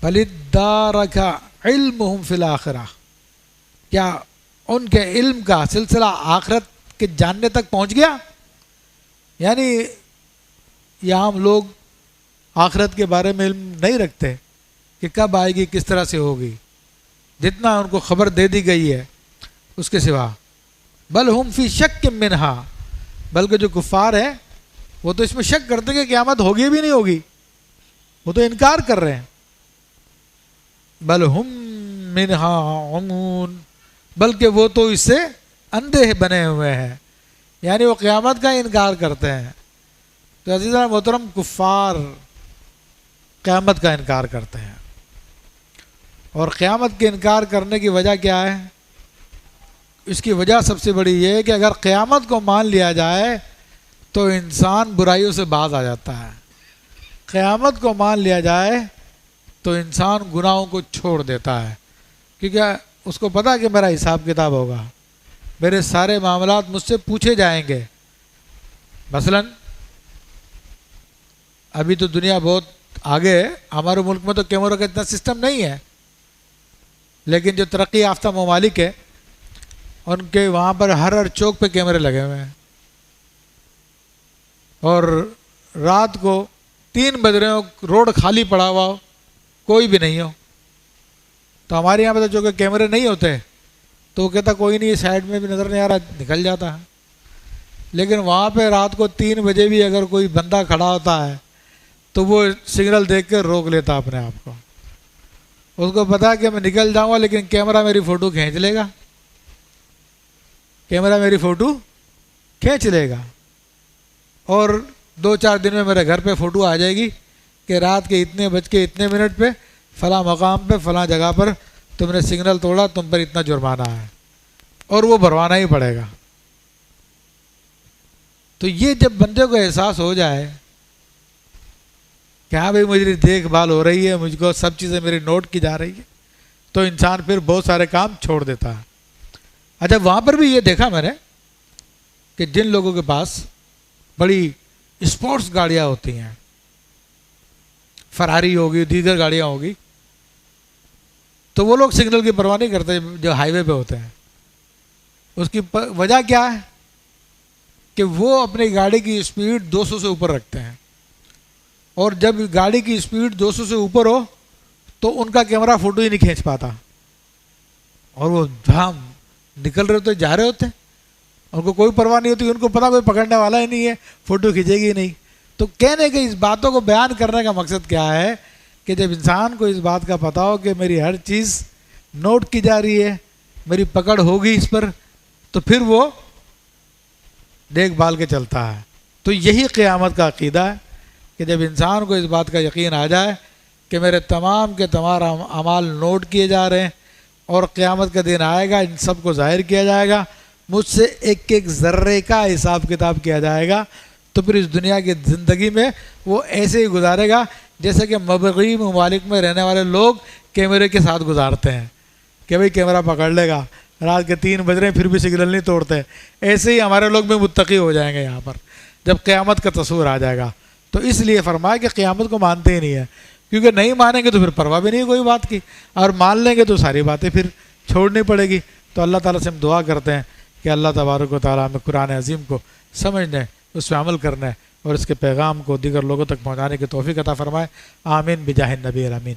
بل ادارک علمہم فی الآخرہ، کیا ان کے علم کا سلسلہ آخرت کے جاننے تک پہنچ گیا؟ یعنی یہاں ہم لوگ آخرت کے بارے میں علم نہیں رکھتے کہ کب آئے گی، کس طرح سے ہوگی، جتنا ان کو خبر دے دی گئی ہے اس کے سوا۔ بل ہم فی شک منہا، بلکہ جو کفار ہیں وہ تو اس میں شک کرتے کہ قیامت ہوگی بھی نہیں ہوگی، وہ تو انکار کر رہے ہیں۔ بل ہم منہا عمون، بلکہ وہ تو اس سے اندھے بنے ہوئے ہیں، یعنی وہ قیامت کا انکار کرتے ہیں۔ تو عزیزان محترم، کفار قیامت کا انکار کرتے ہیں، اور قیامت کے انکار کرنے کی وجہ کیا ہے؟ اس کی وجہ سب سے بڑی یہ ہے کہ اگر قیامت کو مان لیا جائے تو انسان برائیوں سے باز آ جاتا ہے، قیامت کو مان لیا جائے تو انسان گناہوں کو چھوڑ دیتا ہے، کیونکہ اس کو پتہ کہ میرا حساب کتاب ہوگا، میرے سارے معاملات مجھ سے پوچھے جائیں گے۔ مثلا ابھی تو دنیا بہت آگے ہے، ہمارے ملک میں تو کیمروں کا اتنا سسٹم نہیں ہے، لیکن جو ترقی یافتہ ممالک ہے ان کے وہاں پر ہر چوک پہ کیمرے لگے ہوئے ہیں، اور رات کو 3 بج رہے ہو، روڈ خالی پڑا ہوا ہو، کوئی بھی نہیں ہو، تو ہمارے یہاں پہ تو جو کہ کیمرے نہیں ہوتے تو وہ کہتا کوئی نہیں، سائڈ میں بھی نظر نہیں آ رہا، نکل جاتا ہے۔ لیکن وہاں پہ رات کو 3 بجے بھی اگر کوئی بندہ کھڑا ہوتا ہے تو وہ سگنل دیکھ کے روک لیتا اپنے آپ کو، اس کو پتا کہ میں نکل جاؤں گا لیکن کیمرہ میری فوٹو کھینچ لے گا، کیمرہ میری فوٹو کھینچ لے گا، اور 2-4 دن میں میرے گھر پہ فوٹو آ جائے گی کہ رات کے اتنے بج کے اتنے منٹ پہ فلاں مقام پہ فلاں جگہ پر تم نے سگنل توڑا، تم پر اتنا جرمانہ ہے، اور وہ بھروانا ہی پڑے گا۔ تو یہ جب بندے کو احساس ہو جائے کہ ہاں بھائی میری دیکھ بھال ہو رہی ہے، مجھ کو سب چیزیں میری نوٹ کی جا رہی ہے، تو انسان پھر بہت سارے کام چھوڑ دیتا ہے۔ اچھا، وہاں پر بھی یہ دیکھا میں نے کہ جن لوگوں کے پاس بڑی اسپورٹس گاڑیاں ہوتی ہیں، فراری ہوگی، دیگر گاڑیاں ہوگی، تو وہ لوگ سگنل کی پرواہ نہیں کرتے جو ہائی وے پہ ہوتے ہیں۔ اس کی وجہ کیا ہے کہ وہ اپنی گاڑی کی اسپیڈ 200 سے اوپر رکھتے ہیں، اور جب گاڑی کی اسپیڈ 200 سے اوپر ہو تو ان کا کیمرہ فوٹو ہی نہیں کھینچ پاتا، اور وہ جہاں نکل رہے ہوتے جا رہے ہوتے ہیں، ان کو کوئی پرواہ نہیں ہوتی، ان کو پتہ کوئی پکڑنے والا ہی نہیں ہے، فوٹو کھینچے گی نہیں۔ تو کہنے کے اس باتوں کو بیان کرنے کا مقصد کیا ہے کہ جب انسان کو اس بات کا پتہ ہو کہ میری ہر چیز نوٹ کی جا رہی ہے، میری پکڑ ہوگی اس پر، تو پھر وہ دیکھ بھال کے چلتا ہے۔ تو یہی قیامت کا عقیدہ ہے کہ جب انسان کو اس بات کا یقین آ جائے کہ میرے تمام کے تمام اعمال نوٹ کیے جا رہے ہیں، اور قیامت کا دن آئے گا، ان سب کو ظاہر کیا جائے گا، مجھ سے ایک ایک ذرے کا حساب کتاب کیا جائے گا، تو پھر اس دنیا کی زندگی میں وہ ایسے ہی گزارے گا جیسے کہ مغربی ممالک میں رہنے والے لوگ کیمرے کے ساتھ گزارتے ہیں کہ بھئی کیمرہ پکڑ لے گا، رات کے 3 بج رہے ہیں پھر بھی سگنل نہیں توڑتے۔ ایسے ہی ہمارے لوگ بھی متقی ہو جائیں گے یہاں پر جب قیامت کا تصور آ جائے گا۔ تو اس لیے فرمایا کہ قیامت کو مانتے ہی نہیں ہے، کیونکہ نہیں مانیں گے تو پھر پرواہ بھی نہیں کوئی بات کی، اور مان لیں گے تو ساری باتیں پھر چھوڑنی پڑے گی۔ تو اللہ تعالیٰ سے ہم دعا کرتے ہیں کہ اللہ تبارک و تعالیٰ ہمیں قرآن عظیم کو سمجھنے، اس پہ عمل کرنے اور اس کے پیغام کو دیگر لوگوں تک پہنچانے کی توفیق عطا فرمائے۔ آمین بجاہ النبی الامین۔